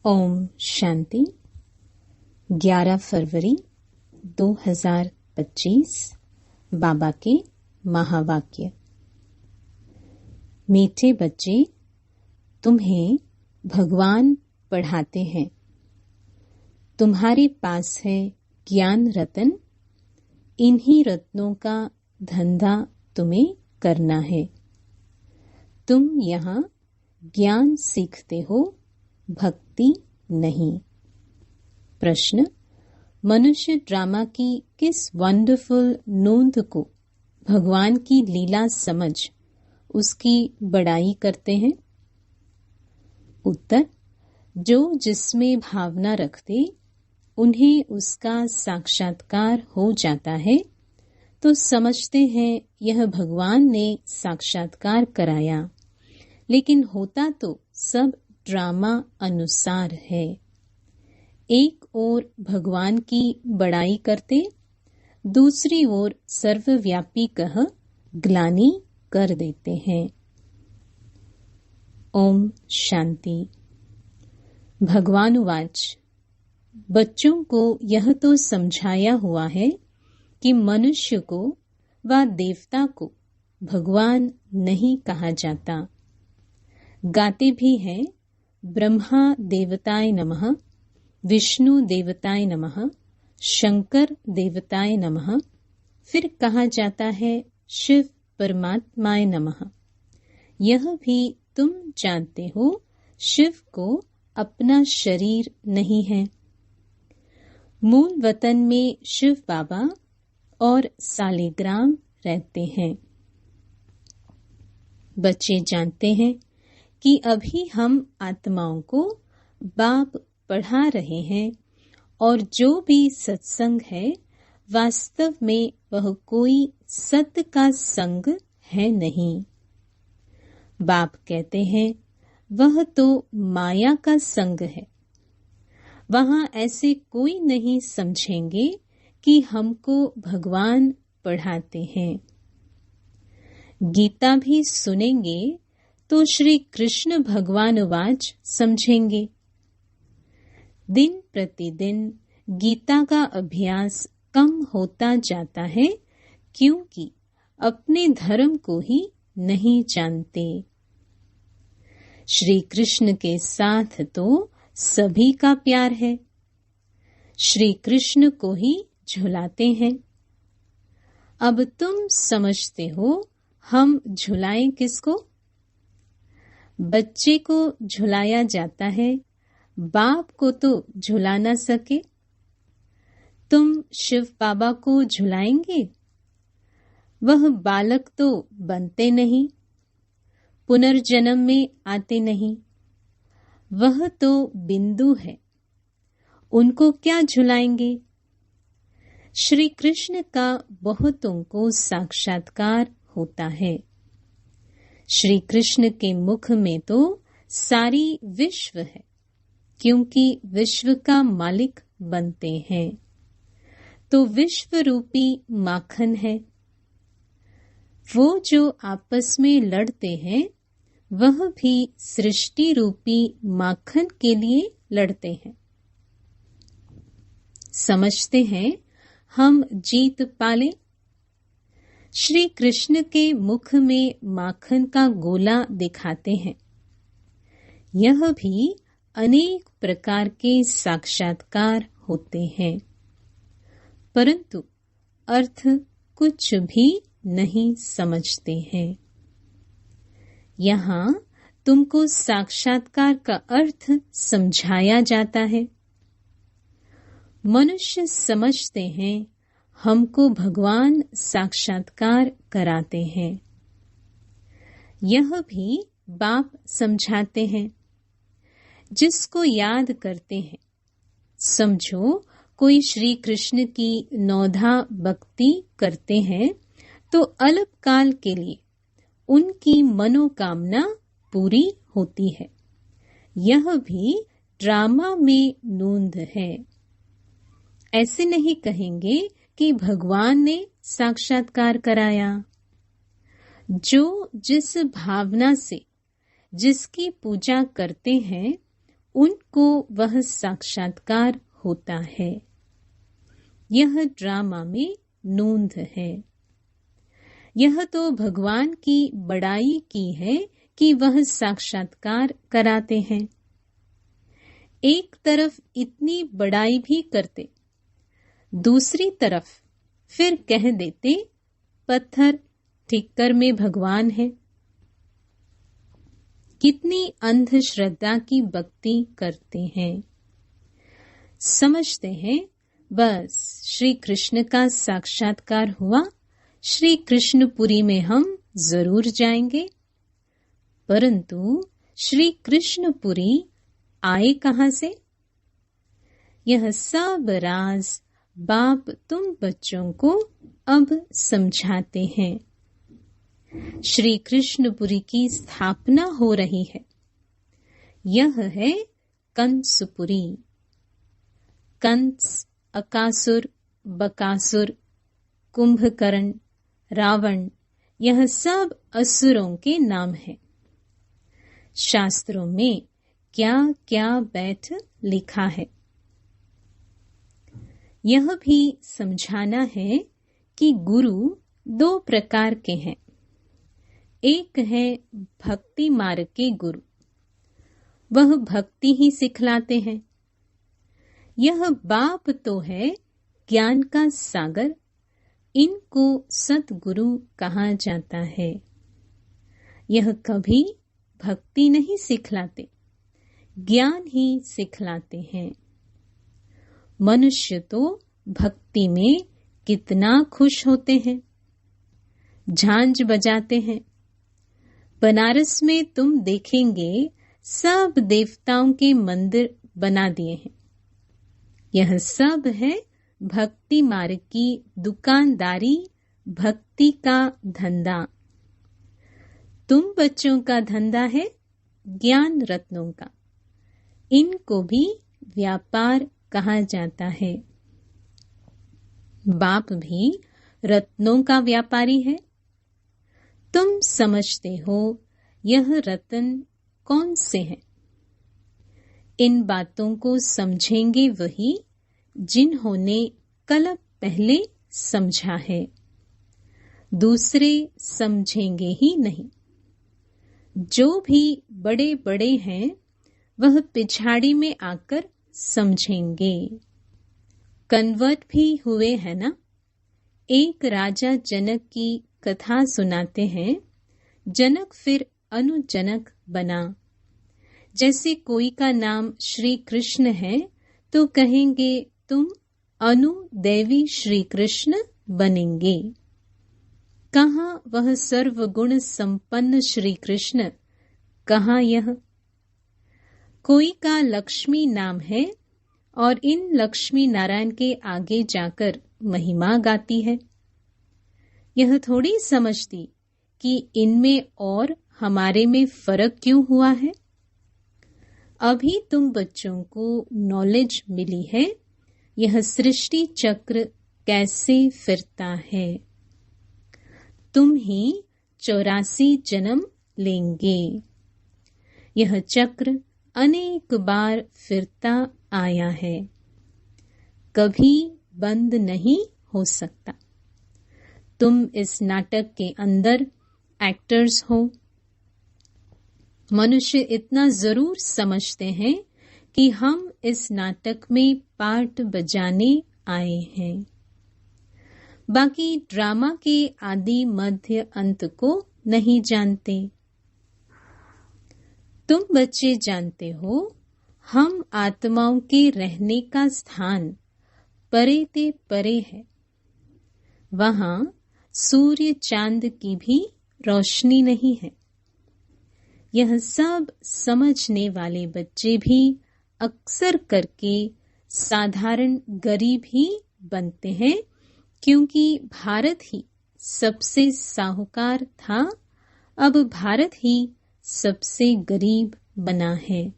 ओम शांति। 11 फरवरी 2025 बाबा के महावाक्य। मीठे बच्चे, तुम्हें भगवान पढ़ाते हैं। तुम्हारे पास है ज्ञान रत्न। इन्हीं रत्नों का धंधा तुम्हें करना है। तुम यहाँ ज्ञान सीखते हो, भक्ति नहीं। प्रश्न: मनुष्य ड्रामा की किस वंडरफुल नोंद को भगवान की लीला समझ उसकी बड़ाई करते हैं? उत्तर: जो जिसमें भावना रखते उन्हें उसका साक्षात्कार हो जाता है तो समझते हैं यह भगवान ने साक्षात्कार कराया, लेकिन होता तो सब ड्रामा अनुसार है। एक ओर भगवान की बड़ाई करते, दूसरी ओर सर्वव्यापी कह ग्लानि कर देते हैं। ओम शांति। भगवान वाच: बच्चों को यह तो समझाया हुआ है कि मनुष्य को व देवता को भगवान नहीं कहा जाता। गाते भी हैं ब्रह्मा देवताय नमः, विष्णु देवताय नमः, शंकर देवताय नमः। फिर कहा जाता है शिव परमात्माय नमः। यह भी तुम जानते हो शिव को अपना शरीर नहीं है। मूल वतन में शिव बाबा और सालिग्राम रहते हैं। बच्चे जानते हैं कि अभी हम आत्माओं को बाप पढ़ा रहे हैं और जो भी सत्संग है वास्तव में वह कोई सत्य का संग है नहीं। बाप कहते हैं वह तो माया का संग है। वहां ऐसे कोई नहीं समझेंगे कि हमको भगवान पढ़ाते हैं। गीता भी सुनेंगे तो श्री कृष्ण भगवान वाच समझेंगे। दिन प्रतिदिन गीता का अभ्यास कम होता जाता है क्योंकि अपने धर्म को ही नहीं जानते। श्री कृष्ण के साथ तो सभी का प्यार है। श्री कृष्ण को ही झुलाते हैं। अब तुम समझते हो हम झुलाएं किसको? बच्चे को झुलाया जाता है, बाप को तो झुला न सके। तुम शिव बाबा को झुलाएंगे? वह बालक तो बनते नहीं, पुनर्जन्म में आते नहीं। वह तो बिंदु है, उनको क्या झुलाएंगे? श्री कृष्ण का बहुतों को साक्षात्कार होता है। श्री कृष्ण के मुख में तो सारी विश्व है क्योंकि विश्व का मालिक बनते हैं। तो विश्व रूपी माखन है। वो जो आपस में लड़ते हैं वह भी सृष्टि रूपी माखन के लिए लड़ते हैं। समझते हैं हम जीत पाले। श्री कृष्ण के मुख में माखन का गोला दिखाते हैं। यह भी अनेक प्रकार के साक्षात्कार होते हैं, परंतु अर्थ कुछ भी नहीं समझते हैं। यहाँ तुमको साक्षात्कार का अर्थ समझाया जाता है। मनुष्य समझते हैं हमको भगवान साक्षात्कार कराते हैं। यह भी बाप समझाते हैं। जिसको याद करते हैं, समझो कोई श्री कृष्ण की नौधा भक्ति करते हैं तो अल्प काल के लिए उनकी मनोकामना पूरी होती है। यह भी ड्रामा में नोंद है। ऐसे नहीं कहेंगे कि भगवान ने साक्षात्कार कराया। जो जिस भावना से जिसकी पूजा करते हैं उनको वह साक्षात्कार होता है। यह ड्रामा में नोंद है। यह तो भगवान की बड़ाई की है कि वह साक्षात्कार कराते हैं। एक तरफ इतनी बड़ाई भी करते, दूसरी तरफ फिर कह देते पत्थर ठिक्कर में भगवान है। कितनी अंधश्रद्धा की भक्ति करते हैं। समझते हैं बस श्री कृष्ण का साक्षात्कार हुआ, श्री कृष्णपुरी में हम जरूर जाएंगे। परंतु श्री कृष्णपुरी आए कहाँ से? यह सब राज बाप तुम बच्चों को अब समझाते हैं। श्री कृष्णपुरी की स्थापना हो रही है। यह है कंसपुरी। कंस, अकासुर, बकासुर, कुंभकर्ण, रावण, यह सब असुरों के नाम हैं। शास्त्रों में क्या क्या बैठ लिखा है। यह भी समझाना है कि गुरु दो प्रकार के हैं। एक है भक्ति मार्ग के गुरु, वह भक्ति ही सिखलाते हैं। यह बाप तो है ज्ञान का सागर, इनको सतगुरु कहा जाता है। यह कभी भक्ति नहीं सिखलाते, ज्ञान ही सिखलाते हैं। मनुष्य तो भक्ति में कितना खुश होते हैं, झांझ बजाते हैं। बनारस में तुम देखेंगे सब देवताओं के मंदिर बना दिए हैं। यह सब है भक्ति मार्ग की दुकानदारी, भक्ति का धंधा। तुम बच्चों का धंधा है ज्ञान रत्नों का, इनको भी व्यापार कहा जाता है। बाप भी रत्नों का व्यापारी है। तुम समझते हो यह रत्न कौन से हैं? इन बातों को समझेंगे वही जिन्होंने कल्प पहले समझा है, दूसरे समझेंगे ही नहीं। जो भी बड़े बड़े हैं वह पिछाड़ी में आकर समझेंगे। कन्वर्ट भी हुए हैं ना। एक राजा जनक की कथा सुनाते हैं। जनक फिर अनुजनक बना। जैसे कोई का नाम श्री कृष्ण है तो कहेंगे तुम अनुदेवी श्री कृष्ण बनेंगे। कहाँ वह सर्वगुण संपन्न श्री कृष्ण, कहाँ यह? कोई का लक्ष्मी नाम है और इन लक्ष्मी नारायण के आगे जाकर महिमा गाती है। यह थोड़ी समझती कि इनमें और हमारे में फर्क क्यों हुआ है। अभी तुम बच्चों को नॉलेज मिली है यह सृष्टि चक्र कैसे फिरता है। तुम ही 84 जन्म लेंगे। यह चक्र अनेक बार फिरता आया है, कभी बंद नहीं हो सकता। तुम इस नाटक के अंदर एक्टर्स हो। मनुष्य इतना जरूर समझते हैं कि हम इस नाटक में पार्ट बजाने आए हैं। बाकी ड्रामा के आदि मध्य अंत को नहीं जानते। तुम बच्चे जानते हो हम आत्माओं के रहने का स्थान परे ते परे है। वहां सूर्य चांद की भी रोशनी नहीं है। यह सब समझने वाले बच्चे भी अक्सर करके साधारण गरीब ही बनते हैं, क्योंकि भारत ही सबसे साहूकार था, अब भारत ही सबसे गरीब बना है।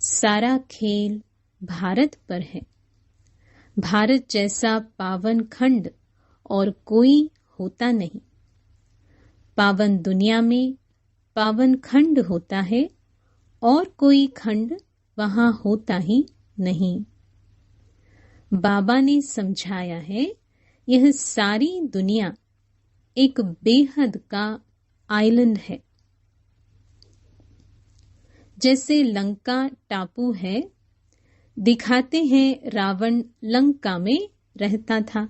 सारा खेल भारत पर है। भारत जैसा पावन खंड और कोई होता नहीं। पावन दुनिया में पावन खंड होता है और कोई खंड वहां होता ही नहीं। बाबा ने समझाया है, यह सारी दुनिया एक बेहद का आइलैंड है। जैसे लंका टापू है, दिखाते हैं रावण लंका में रहता था।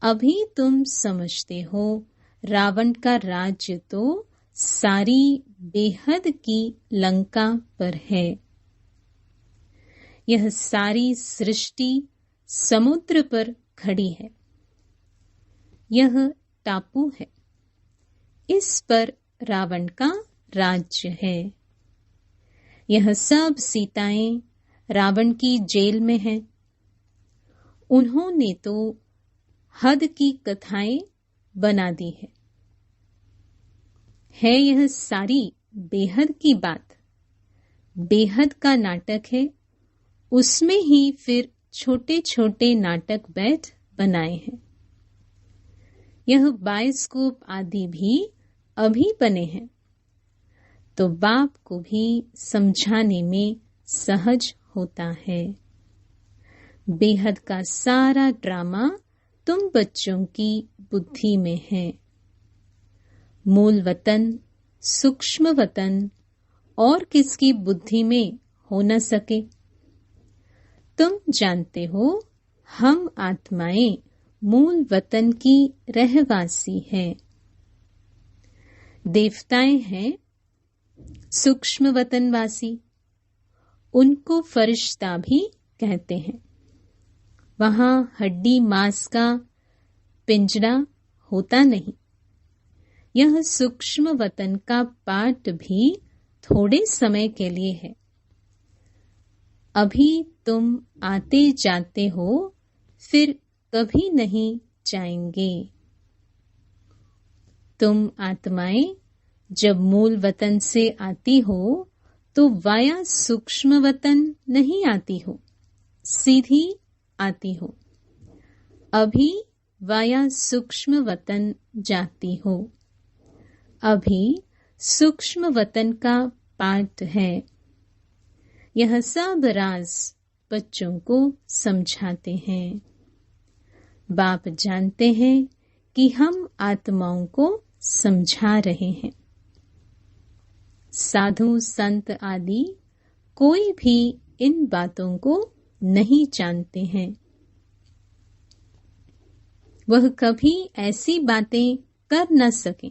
अभी तुम समझते हो रावण का राज्य तो सारी बेहद की लंका पर है। यह सारी सृष्टि समुद्र पर खड़ी है। यह टापू है, इस पर रावण का राज्य है। यह सब सीताएं रावण की जेल में हैं। उन्होंने तो हद की कथाएं बना दी है यह सारी बेहद की बात। बेहद का नाटक है, उसमें ही फिर छोटे छोटे नाटक बैठ बनाए हैं। यह बायोस्कोप आदि भी अभी बने हैं, तो बाप को भी समझाने में सहज होता है। बेहद का सारा ड्रामा तुम बच्चों की बुद्धि में है। मूल वतन, सूक्ष्म वतन और किसकी बुद्धि में हो न सके। तुम जानते हो हम आत्माएं मूल वतन की रहवासी हैं। देवताएं हैं सूक्ष्म वतनवासी, उनको फरिश्ता भी कहते हैं। वहां हड्डी मांस का पिंजरा होता नहीं। यह सूक्ष्म वतन का पाठ भी थोड़े समय के लिए है। अभी तुम आते जाते हो, फिर कभी नहीं जाएंगे। तुम आत्माएं जब मूल वतन से आती हो तो वाया सूक्ष्म वतन नहीं आती हो, सीधी आती हो। अभी वाया सूक्ष्म वतन जाती हो। अभी सूक्ष्म वतन का पाठ है। यह सब राज बच्चों को समझाते हैं। बाप जानते हैं कि हम आत्माओं को समझा रहे हैं। साधु संत आदि कोई भी इन बातों को नहीं जानते हैं। वह कभी ऐसी बातें कर न सके।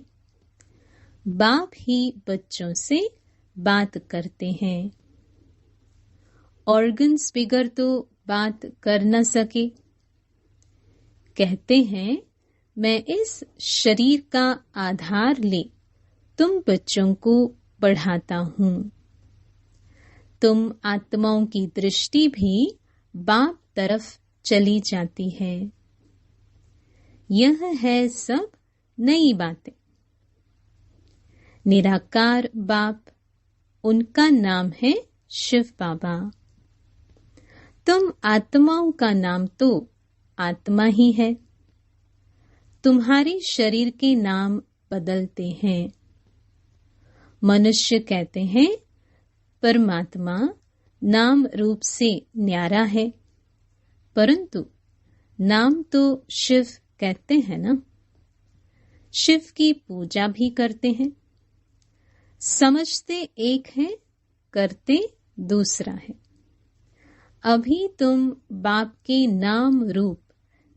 बाप ही बच्चों से बात करते हैं। ऑर्गन्स बिगर तो बात कर न सके। कहते हैं मैं इस शरीर का आधार ले तुम बच्चों को पढ़ाता हूँ। तुम आत्माओं की दृष्टि भी बाप तरफ चली जाती है। यह है सब नई बातें। निराकार बाप, उनका नाम है शिव बाबा। तुम आत्माओं का नाम तो आत्मा ही है। तुम्हारे शरीर के नाम बदलते हैं। मनुष्य कहते हैं परमात्मा नाम रूप से न्यारा है, परंतु नाम तो शिव कहते हैं ना। शिव की पूजा भी करते हैं। समझते एक है, करते दूसरा है। अभी तुम बाप के नाम रूप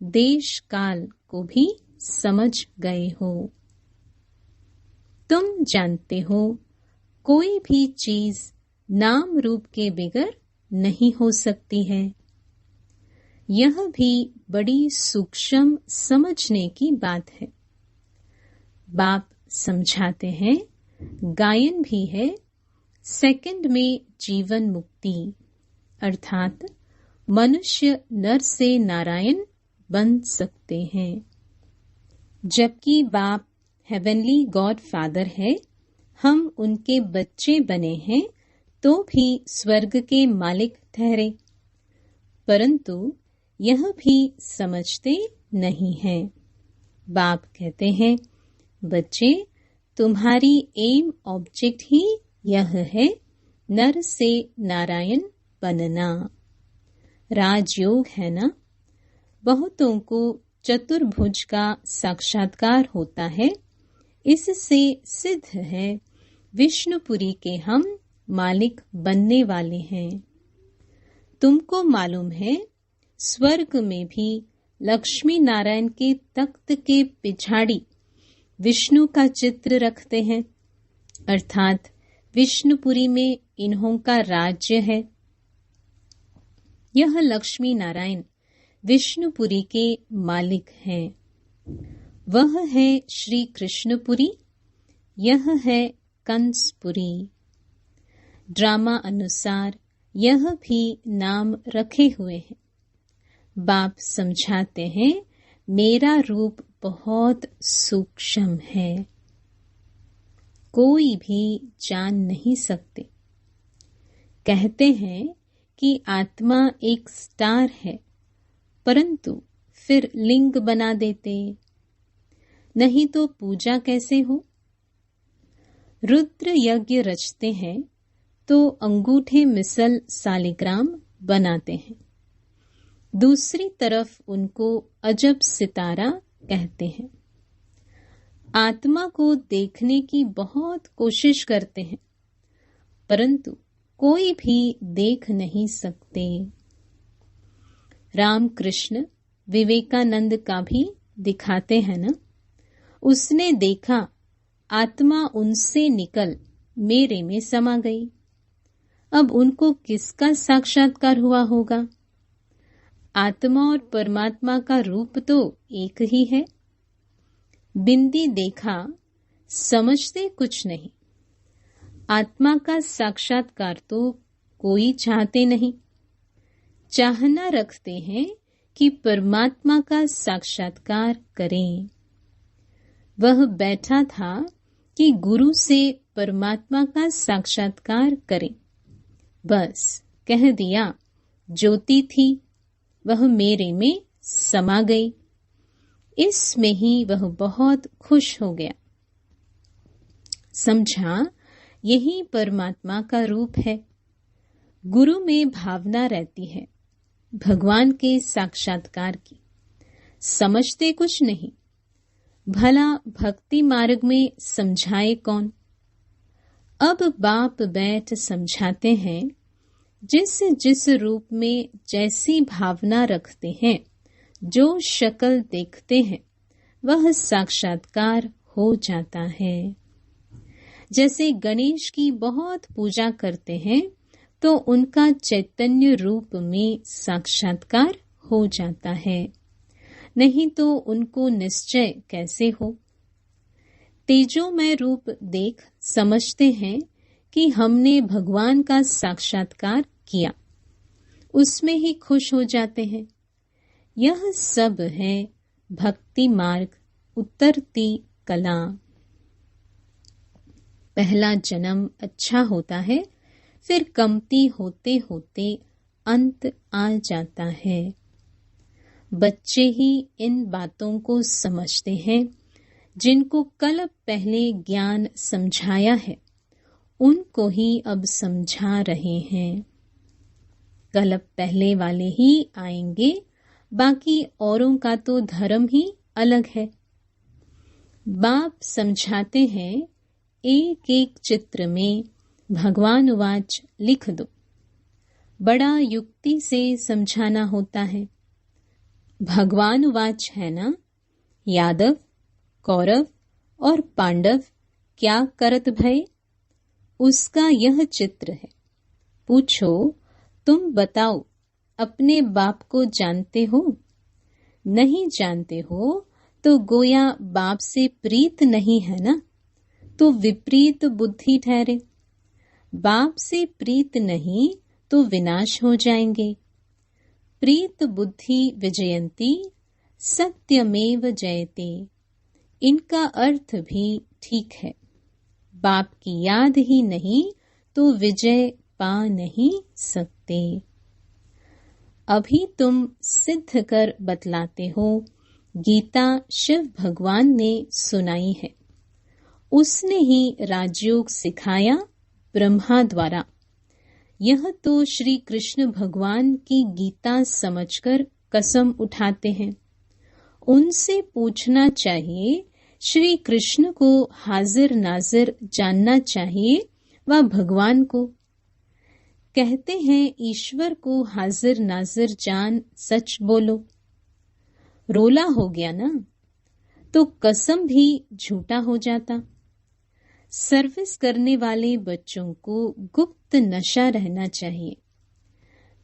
देश काल को भी समझ गए हो। तुम जानते हो कोई भी चीज नाम रूप के बिगर नहीं हो सकती है। यह भी बड़ी सूक्ष्म समझने की बात है। बाप समझाते हैं गायन भी है सेकंड में जीवन मुक्ति, अर्थात मनुष्य नर से नारायण बन सकते हैं। जबकि बाप हेवनली गॉड फादर है, हम उनके बच्चे बने हैं तो भी स्वर्ग के मालिक ठहरे, परंतु यह भी समझते नहीं हैं। बाप कहते हैं बच्चे तुम्हारी एम ऑब्जेक्ट ही यह है नर से नारायण बनना। राजयोग है ना। बहुतों को चतुर्भुज का साक्षात्कार होता है। इससे सिद्ध है विष्णुपुरी के हम मालिक बनने वाले हैं। तुमको मालूम है स्वर्ग में भी लक्ष्मी नारायण के तख्त के पिछाड़ी विष्णु का चित्र रखते हैं, अर्थात विष्णुपुरी में इन्हों का राज्य है। यह लक्ष्मी नारायण विष्णुपुरी के मालिक हैं। वह है श्री कृष्णपुरी, यह है कंसपुरी। ड्रामा अनुसार यह भी नाम रखे हुए हैं। बाप समझाते हैं मेरा रूप बहुत सूक्ष्म है, कोई भी जान नहीं सकते। कहते हैं कि आत्मा एक स्टार है, परंतु फिर लिंग बना देते, नहीं तो पूजा कैसे हो। रुद्र यज्ञ रचते हैं तो अंगूठे मिसल सालिग्राम बनाते हैं। दूसरी तरफ उनको अजब सितारा कहते हैं। आत्मा को देखने की बहुत कोशिश करते हैं, परंतु कोई भी देख नहीं सकते। रामकृष्ण विवेकानंद का भी दिखाते हैं ना। उसने देखा आत्मा उनसे निकल मेरे में समा गई। अब उनको किसका साक्षात्कार हुआ होगा। आत्मा और परमात्मा का रूप तो एक ही है। बिंदी देखा, समझते कुछ नहीं। आत्मा का साक्षात्कार तो कोई चाहते नहीं। चाहना रखते हैं कि परमात्मा का साक्षात्कार करें। वह बैठा था कि गुरु से परमात्मा का साक्षात्कार करें। बस कह दिया, ज्योति थी वह मेरे में समा गई। इसमें ही वह बहुत खुश हो गया। समझा यही परमात्मा का रूप है। गुरु में भावना रहती है भगवान के साक्षात्कार की। समझते कुछ नहीं। भला भक्ति मार्ग में समझाए कौन। अब बाप बैठ समझाते हैं जिस जिस रूप में जैसी भावना रखते हैं, जो शक्ल देखते हैं, वह साक्षात्कार हो जाता है। जैसे गणेश की बहुत पूजा करते हैं तो उनका चैतन्य रूप में साक्षात्कार हो जाता है, नहीं तो उनको निश्चय कैसे हो। तेजोमय रूप देख समझते हैं कि हमने भगवान का साक्षात्कार किया, उसमें ही खुश हो जाते हैं। यह सब है भक्ति मार्ग, उतरती कला। पहला जन्म अच्छा होता है, फिर कमती होते होते अंत आ जाता है। बच्चे ही इन बातों को समझते हैं जिनको कल पहले ज्ञान समझाया है, उनको ही अब समझा रहे हैं। कल पहले वाले ही आएंगे, बाकी औरों का तो धर्म ही अलग है। बाप समझाते हैं एक एक चित्र में भगवान वाच लिख दो। बड़ा युक्ति से समझाना होता है। भगवान वाच है ना, यादव, कौरव और पांडव क्या करत भय, उसका यह चित्र है। पूछो, तुम बताओ अपने बाप को जानते हो? नहीं जानते हो तो गोया बाप से प्रीत नहीं है ना, तो विपरीत बुद्धि ठहरे। बाप से प्रीत नहीं तो विनाश हो जाएंगे। प्रीत बुद्धि विजयंती सत्यमेव जयते, इनका अर्थ भी ठीक है। बाप की याद ही नहीं तो विजय पा नहीं सकते। अभी तुम सिद्ध कर बतलाते हो। गीता शिव भगवान ने सुनाई है, उसने ही राजयोग सिखाया ब्रह्मा द्वारा। यह तो श्री कृष्ण भगवान की गीता समझकर कसम उठाते हैं। उनसे पूछना चाहिए, श्री कृष्ण को हाजिर नाजिर जानना चाहिए व भगवान को। कहते हैं ईश्वर को हाजिर नाजिर जान सच बोलो। रोला हो गया ना, तो कसम भी झूठा हो जाता। सर्विस करने वाले बच्चों को गुप्त नशा रहना चाहिए।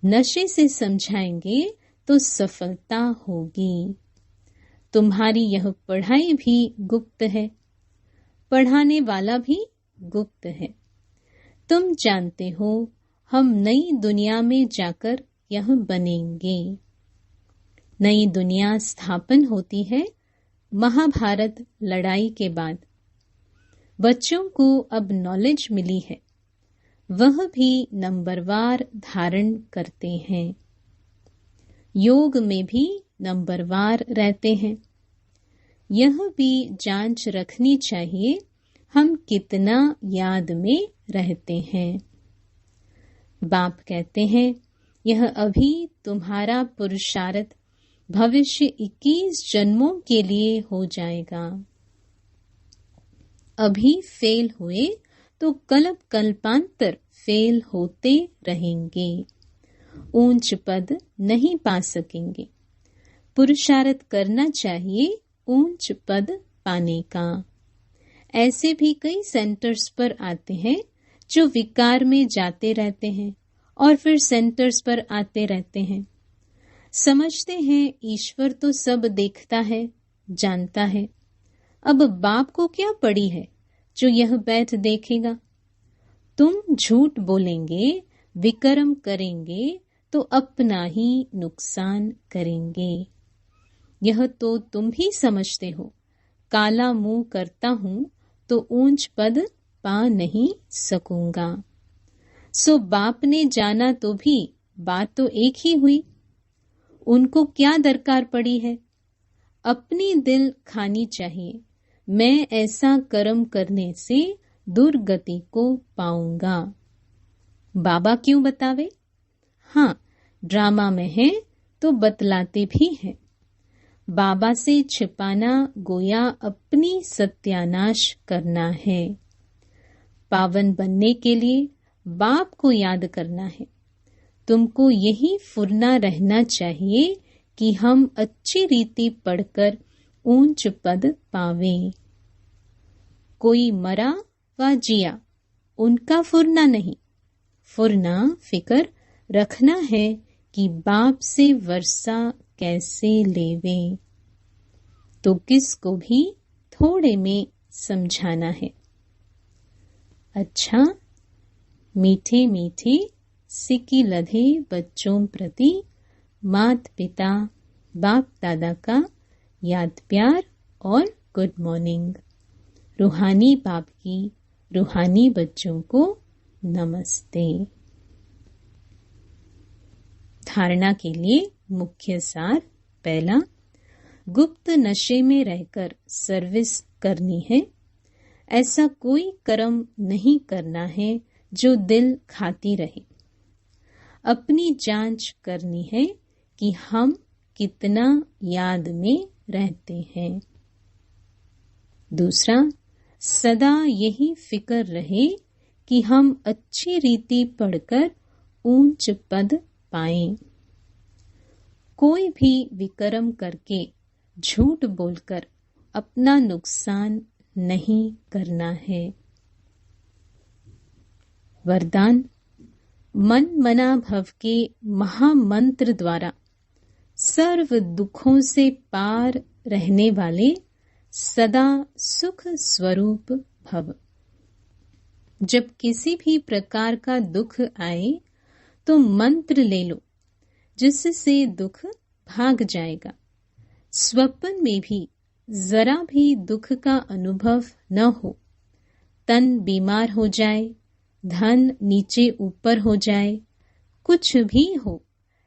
नशे से समझाएंगे तो सफलता होगी। तुम्हारी यह पढ़ाई भी गुप्त है, पढ़ाने वाला भी गुप्त है। तुम जानते हो हम नई दुनिया में जाकर यह बनेंगे। नई दुनिया स्थापन होती है महाभारत लड़ाई के बाद। बच्चों को अब नॉलेज मिली है, वह भी नंबरवार धारण करते हैं। योग में भी नंबरवार रहते हैं। यह भी जांच रखनी चाहिए हम कितना याद में रहते हैं। बाप कहते हैं यह अभी तुम्हारा पुरुषार्थ भविष्य 21 जन्मों के लिए हो जाएगा। अभी फेल हुए तो कल्प कल्पांतर फेल होते रहेंगे, ऊंच पद नहीं पा सकेंगे। पुरुषार्थ करना चाहिए ऊंच पद पाने का। ऐसे भी कई सेंटर्स पर आते हैं जो विकार में जाते रहते हैं और फिर सेंटर्स पर आते रहते हैं। समझते हैं ईश्वर तो सब देखता है, जानता है। अब बाप को क्या पड़ी है जो यह बैठ देखेगा। तुम झूठ बोलेंगे, विकर्म करेंगे तो अपना ही नुकसान करेंगे। यह तो तुम ही समझते हो। काला मुंह करता हूं तो ऊंच पद पा नहीं सकूंगा। सो बाप ने जाना तो भी बात तो एक ही हुई। उनको क्या दरकार पड़ी है। अपनी दिल खानी चाहिए, मैं ऐसा कर्म करने से दुर्गति को पाऊंगा। बाबा क्यों बतावे? हाँ, ड्रामा में है तो बतलाते भी हैं। बाबा से छिपाना गोया अपनी सत्यानाश करना है। पावन बनने के लिए बाप को याद करना है। तुमको यही फुरना रहना चाहिए कि हम अच्छी रीति पढ़कर ऊंच पद पावें। कोई मरा व जिया, उनका फुरना नहीं। फुरना फिकर रखना है कि बाप से वर्षा कैसे लेवें। तो किसको भी थोड़े में समझाना है। अच्छा, मीठे मीठे सिक्की लधे बच्चों प्रति मात पिता बाप दादा का याद प्यार और गुड मॉर्निंग। रूहानी बाप की रूहानी बच्चों को नमस्ते। धारणा के लिए मुख्य सार। पहला, गुप्त नशे में रहकर सर्विस करनी है। ऐसा कोई कर्म नहीं करना है जो दिल खाती रहे। अपनी जांच करनी है कि हम कितना याद में रहते हैं। दूसरा, सदा यही फिक्र रहे कि हम अच्छी रीति पढ़कर ऊंच पद पाएं। कोई भी विकर्म करके झूठ बोलकर अपना नुकसान नहीं करना है। वरदान, मन मना भव के महामंत्र द्वारा सर्व दुखों से पार रहने वाले सदा सुख स्वरूप भव। जब किसी भी प्रकार का दुख आए तो मंत्र ले लो, जिससे दुख भाग जाएगा। स्वप्न में भी जरा भी दुख का अनुभव न हो। तन बीमार हो जाए, धन नीचे ऊपर हो जाए, कुछ भी हो,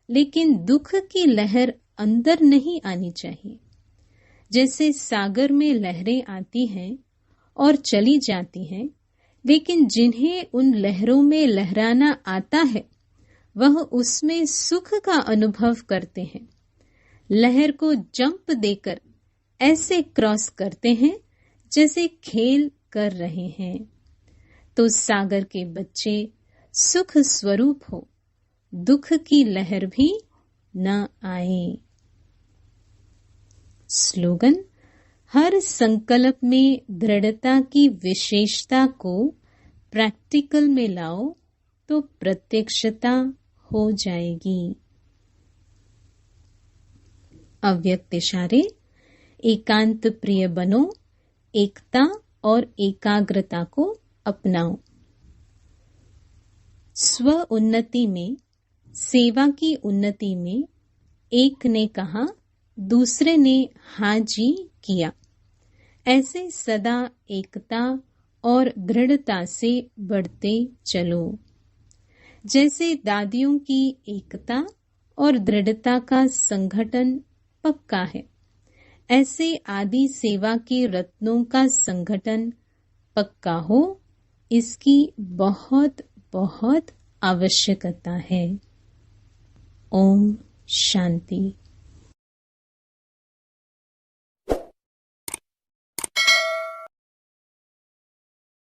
लेकिन दुख की लहर अंदर नहीं आनी चाहिए। जैसे सागर में लहरें आती हैं और चली जाती हैं, लेकिन जिन्हें उन लहरों में लहराना आता है वह उसमें सुख का अनुभव करते हैं। लहर को जंप देकर ऐसे क्रॉस करते हैं जैसे खेल कर रहे हैं। तो सागर के बच्चे सुख स्वरूप हो, दुख की लहर भी न आए। स्लोगन: हर संकल्प में दृढ़ता की विशेषता को प्रैक्टिकल में लाओ तो प्रत्यक्षता हो जाएगी। अव्यक्त इशारे: एकांत प्रिय बनो, एकता और एकाग्रता को अपनाओ। स्व उन्नति में, सेवा की उन्नति में एक ने कहा, दूसरे ने हाँ जी किया। ऐसे सदा एकता और दृढ़ता से बढ़ते चलो। जैसे दादियों की एकता और दृढ़ता का संगठन पक्का है, ऐसे आदि सेवा के रत्नों का संगठन पक्का हो, इसकी बहुत बहुत आवश्यकता है। ओम शांति।